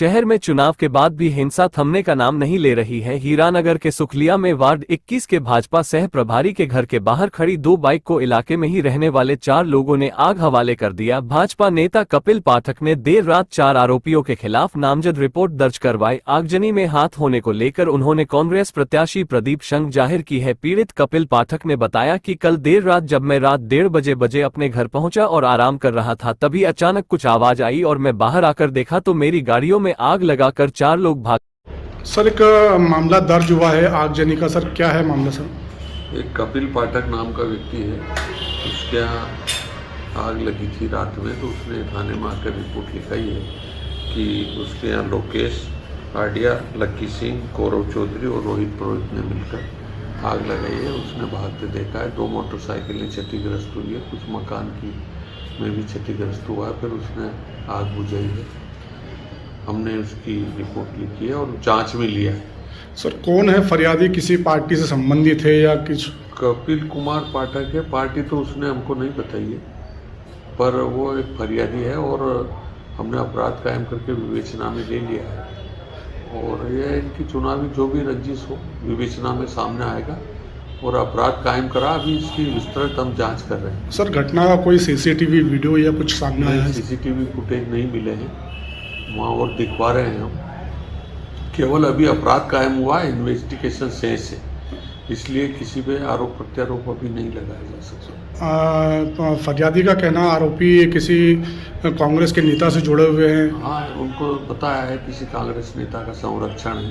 शहर में चुनाव के बाद भी हिंसा थमने का नाम नहीं ले रही है। हीरानगर के सुखलिया में वार्ड 21 के भाजपा सह प्रभारी के घर के बाहर खड़ी 2 बाइक को इलाके में ही रहने वाले 4 लोगों ने आग हवाले कर दिया। भाजपा नेता कपिल पाठक ने देर रात 4 आरोपियों के खिलाफ नामजद रिपोर्ट दर्ज करवाई। आगजनी में हाथ होने को लेकर उन्होंने कांग्रेस प्रत्याशी प्रदीप शंख जाहिर की है। पीड़ित कपिल पाठक ने बताया कि कल देर रात जब मैं रात 1:30 बजे अपने घर पहुंचा और आराम कर रहा था, तभी अचानक कुछ आवाज आई और मैं बाहर आकर देखा तो मेरी गाड़ियों में आग लगाकर 4 लोग भाग। सर, एक मामला दर्ज हुआ है आगजनी का। सर, क्या है मामला? सर, एक कपिल पाठक नाम का व्यक्ति है, उसके यहाँ आग लगी थी रात में, तो उसने थाने में आकर रिपोर्ट लिखाई है कि उसके यहाँ लोकेश आडिया, लक्की सिंह, गौरव चौधरी और रोहित पुरोहित ने मिलकर आग लगाई है। उसने भागते देखा है, 2 मोटरसाइकिलें क्षतिग्रस्त हुई है, कुछ मकान की में भी क्षतिग्रस्त हुआ है। फिर उसने आग बुझाई है। हमने उसकी रिपोर्ट लिखी है और जांच में लिया है। सर, कौन है फरियादी? किसी पार्टी से संबंधित है या किस? कपिल कुमार पाठक है। पार्टी तो उसने हमको नहीं बताई है, पर वो एक फरियादी है और हमने अपराध कायम करके विवेचना में ले लिया है। और यह इनकी चुनावी जो भी रंजिश हो विवेचना में सामने आएगा और अपराध कायम करा। अभी इसकी विस्तृत हम जांच कर रहे हैं। सर, घटना का कोई सीसीटीवी वीडियो या कुछ सामने आया है? सीसीटीवी फुटेज नहीं मिले हैं वहाँ और दिखवा रहे हैं हम। केवल अभी अपराध कायम हुआ है इन्वेस्टिगेशन से, इसलिए किसी पे आरोप प्रत्यारोप अभी नहीं लगाया जा सकता। तो फरियादी का कहना आरोपी किसी कांग्रेस के नेता से जुड़े हुए हैं। हाँ, उनको बताया है किसी कांग्रेस नेता का संरक्षण है,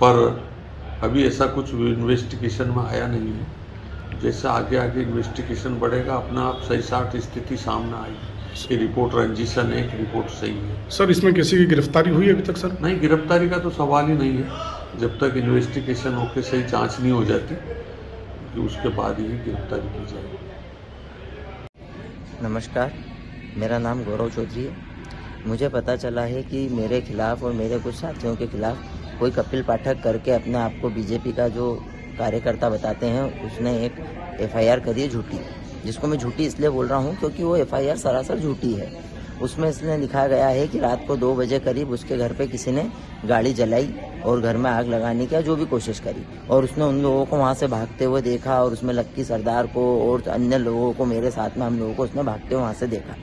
पर अभी ऐसा कुछ इन्वेस्टिगेशन में आया नहीं है। जैसे आगे आगे इन्वेस्टिगेशन बढ़ेगा, अपना आप सही साठ स्थिति सामने आएगी कि रिपोर्ट रंजिशन है कि रिपोर्ट सही है। सर, इसमें किसी की गिरफ्तारी हुई अभी तक? सर, नहीं, गिरफ्तारी का तो सवाल ही नहीं है। जब तक इन्वेस्टिगेशन होकर सही जांच नहीं हो जाती कि उसके बाद ही गिरफ्तारी की जाएगी। नमस्कार, मेरा नाम गौरव चौधरी है। मुझे पता चला है कि मेरे खिलाफ और मेरे कुछ साथियों के खिलाफ कोई कपिल पाठक करके अपने आप को बीजेपी का जो कार्यकर्ता बताते हैं, उसने एक एफआईआर करी है झूठी, जिसको मैं झूठी इसलिए बोल रहा हूँ क्योंकि वो एफआईआर सरासर झूठी है। उसमें इसलिए लिखा गया है कि रात को 2 बजे करीब उसके घर पे किसी ने गाड़ी जलाई और घर में आग लगाने की जो भी कोशिश करी, और उसने उन लोगों को वहाँ से भागते हुए देखा और उसमें लक्की सरदार को और अन्य लोगों को, मेरे साथ में हम लोगों को उसने भागते हुए वहाँ से देखा।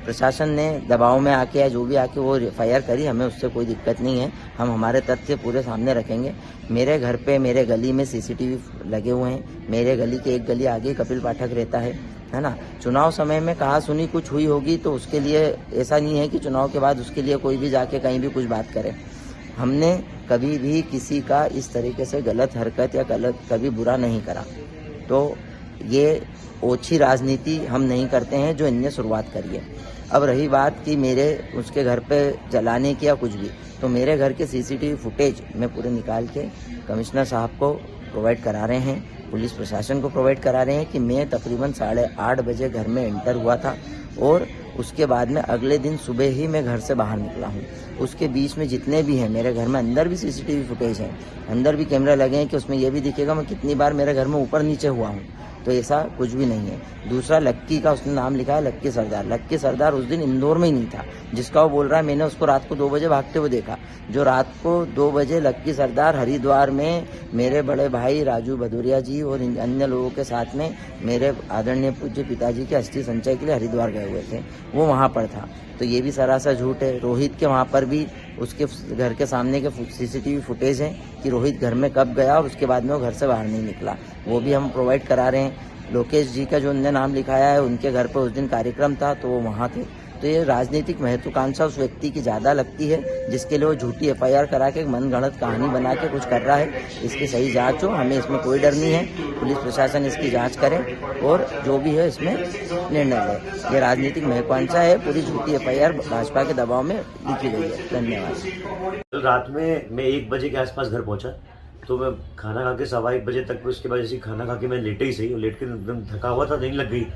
प्रशासन ने दबाव में आके या जो भी आके वो एफआईआर करी, हमें उससे कोई दिक्कत नहीं है। हम हमारे तथ्य पूरे सामने रखेंगे। मेरे घर पे, मेरे गली में सीसीटीवी लगे हुए हैं। मेरे गली के एक गली आगे कपिल पाठक रहता है ना। चुनाव समय में कहा सुनी कुछ हुई होगी तो उसके लिए ऐसा नहीं है कि चुनाव के बाद उसके लिए कोई भी जाके कहीं भी कुछ बात करे। हमने कभी भी किसी का इस तरीके से गलत हरकत या गलत कभी बुरा नहीं करा। तो ये ओछी राजनीति हम नहीं करते हैं जो इनने शुरुआत करी है। अब रही बात कि मेरे उसके घर पे जलाने की या कुछ भी, तो मेरे घर के सीसीटीवी फुटेज मैं पूरे निकाल के कमिश्नर साहब को प्रोवाइड करा रहे हैं, पुलिस प्रशासन को प्रोवाइड करा रहे हैं कि मैं तकरीबन 8:30 बजे घर में एंटर हुआ था और उसके बाद में अगले दिन सुबह ही मैं घर से बाहर निकला हूँ। उसके बीच में जितने भी हैं मेरे घर में, अंदर भी सीसीटीवी फुटेज है, अंदर भी कैमरा लगे हैं कि उसमें यह भी दिखेगा मैं कितनी बार मेरे घर में ऊपर नीचे हुआ हूँ। तो ऐसा कुछ भी नहीं है। दूसरा, लक्की का उसने नाम लिखा है लक्की सरदार। लक्की सरदार उस दिन इंदौर में ही नहीं था जिसका वो बोल रहा है मैंने उसको रात को 2 बजे भागते हुए देखा। जो रात को 2 बजे लक्की सरदार हरिद्वार में मेरे बड़े भाई राजू भदौरिया जी और अन्य लोगों के साथ में मेरे आदरणीय पूज्य पिताजी के अस्थि संचय के लिए हरिद्वार गए हुए थे, वो वहाँ पर था। तो ये भी सरासर झूठ है। रोहित के वहाँ पर भी उसके घर के सामने के सीसीटीवी फुटेज हैं कि रोहित घर में कब गया और उसके बाद में वो घर से बाहर नहीं निकला, वो भी हम प्रोवाइड करा रहे हैं। लोकेश जी का जो उनने नाम लिखाया है, उनके घर पर उस दिन कार्यक्रम था तो वो वहाँ थे। तो ये राजनीतिक महत्वाकांक्षा उस व्यक्ति की ज़्यादा लगती है जिसके लिए वो झूठी एफआईआर करा के मनगढ़ंत कहानी बना के कुछ कर रहा है। इसकी सही जांच हो, हमें इसमें कोई डर नहीं है। पुलिस प्रशासन इसकी जांच करे और जो भी है इसमें निर्णय ले। ये राजनीतिक महत्वाकांक्षा है, पूरी झूठी एफआईआर भाजपा के दबाव में लिखी गई है। धन्यवाद। रात में मैं 1 बजे के आसपास घर पहुंचा, तो मैं खाना खा के 1:15 बजे तक, उसके बाद जैसे खाना खा के मैं लेटे ही सही, और लेट के एकदम थका हुआ था, नींद लग गई।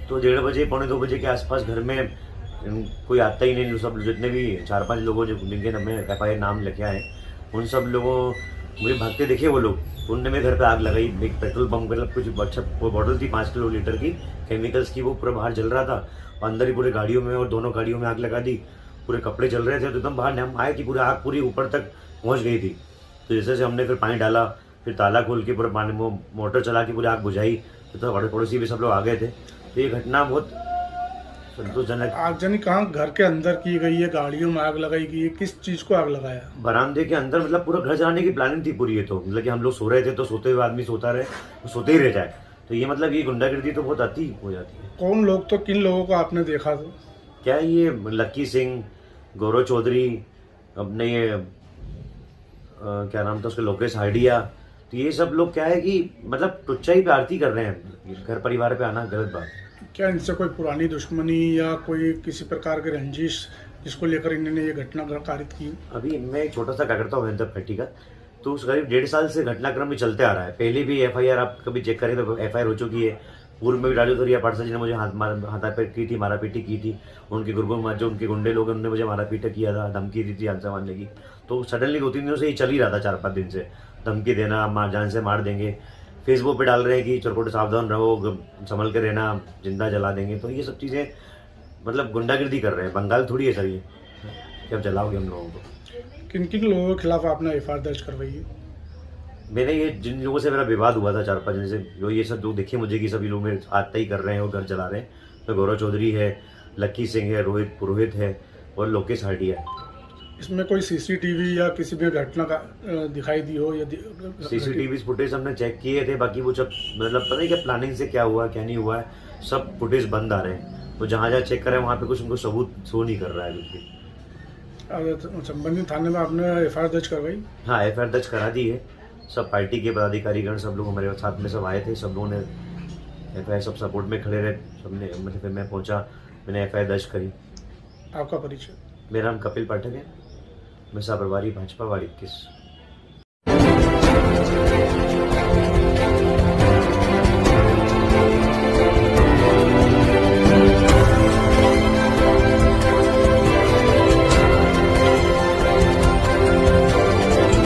तो 1:30 बजे, 2 बजे के आसपास घर में कोई आता ही नहीं। सब जितने भी 4-5 लोगों जो जिनके में एफआईआर नाम लिखे आए, उन सब लोगों मुझे भागते देखे वो लोग। उनने मेरे घर पे आग लगाई। एक पेट्रोल पंप मतलब कुछ अच्छा बॉटल थी 5 किलो लीटर की केमिकल्स की, वो पूरा बाहर जल रहा था। अंदर ही पूरे गाड़ियों में और दोनों गाड़ियों में आग लगा दी। पूरे कपड़े चल रहे थे तो एकदम बाहर हम आए कि पूरी आग पूरी ऊपर तक पहुंच गई थी। तो जैसे से हमने फिर पानी डाला, फिर ताला खोल के पूरा पानी वो मोटर चला के पूरी आग बुझाई, तो पड़ोसी भी सब लोग आ गए थे। तो ये घटना बहुत संतोषजनक। आगजनी कहाँ घर के अंदर की गई है, गाड़ियों में आग लगाई गई है, किस चीज को आग लगाया? बरामदे के अंदर, मतलब पूरा घर जलाने की प्लानिंग थी पूरी। ये तो मतलब कि हम लोग सो रहे थे तो सोते हुए आदमी सोता रहे तो सोते ही रह जाए, तो ये मतलब ये गुंडागिर्दी तो बहुत अति हो जाती है। कौन लोग, तो किन लोगों को आपने देखा? तो क्या ये लक्की सिंह, गौरव चौधरी, अपने ये क्या नाम था उसके, लोकेश हाइडिया, तो ये सब लोग क्या है कि मतलब टुच्चाई पे आरती कर रहे हैं। घर परिवार पे आना गलत बात है। क्या इनसे कोई पुरानी दुश्मनी या कोई किसी प्रकार की रंजिश जिसको लेकर इन्होंने ये घटना कारित की? अभी मैं एक छोटा सा क्या करता हूँ पार्टी का, तो उस करीब 1.5 साल से घटनाक्रम भी चलते आ रहा है। पहले भी FIR आप कभी चेक करें तो FIR हो चुकी है। पूर्व में भी डाली तो रिया पाठशाला जी ने मुझे हाथापाई की थी, मारापीटी की थी। उनके ग्रुपों में जो उनके गुंडे लोग उन्होंने मुझे मारापीटा किया था, धमकी दी थी जान से मारने की। तो सडनली 2-3 दिनों से ये चल ही रहा था, 4-5 दिन से धमकी देना, जान से मार देंगे। फेसबुक पे डाल रहे हैं कि चरकोटे सावधान रहो, संभल के रहना, जिंदा जला देंगे। तो ये सब चीज़ें मतलब गुंडागिर्दी कर रहे हैं। बंगाल थोड़ी है सर ये, कि अब जलाओगे हम लोगों को। किन किन लोगों के खिलाफ आपने FIR दर्ज करवाई है? मैंने ये जिन लोगों से मेरा विवाद हुआ था 4-5 दिन से, जो ये सब लोग देखे मुझे कि सभी लोग मेरे आते ही कर रहे हैं और घर जला रहे हैं, तो गौरव चौधरी है, लक्की सिंह है, रोहित पुरोहित है और लोकेश हार्डिया है। इसमें कोई CCTV या किसी भी घटना का दिखाई दी हो या CCTV फुटेज हमने चेक किए थे, बाकी वो जब मतलब पता नहीं क्या प्लानिंग से क्या हुआ क्या नहीं हुआ है, सब फुटेज बंद आ रहे हैं। तो जहाँ जहाँ चेक करें वहाँ पे कुछ उनको सबूत शो नहीं कर रहा है कुछ भी। संबंधित थाने में आपने FIR दर्ज करवाई? हाँ, FIR दर्ज करा दी है। सब पार्टी के पदाधिकारीगण सब लोग हमारे साथ में सब आए थे, सब लोगों ने FIR सब सपोर्ट में खड़े रहे सबने। मतलब फिर मैं पहुंचा, मैंने FIR दर्ज करी। आपका परिचय? मेरा नाम कपिल पाठक है, मैं सह प्रभारी भाजपा वार्ड 21।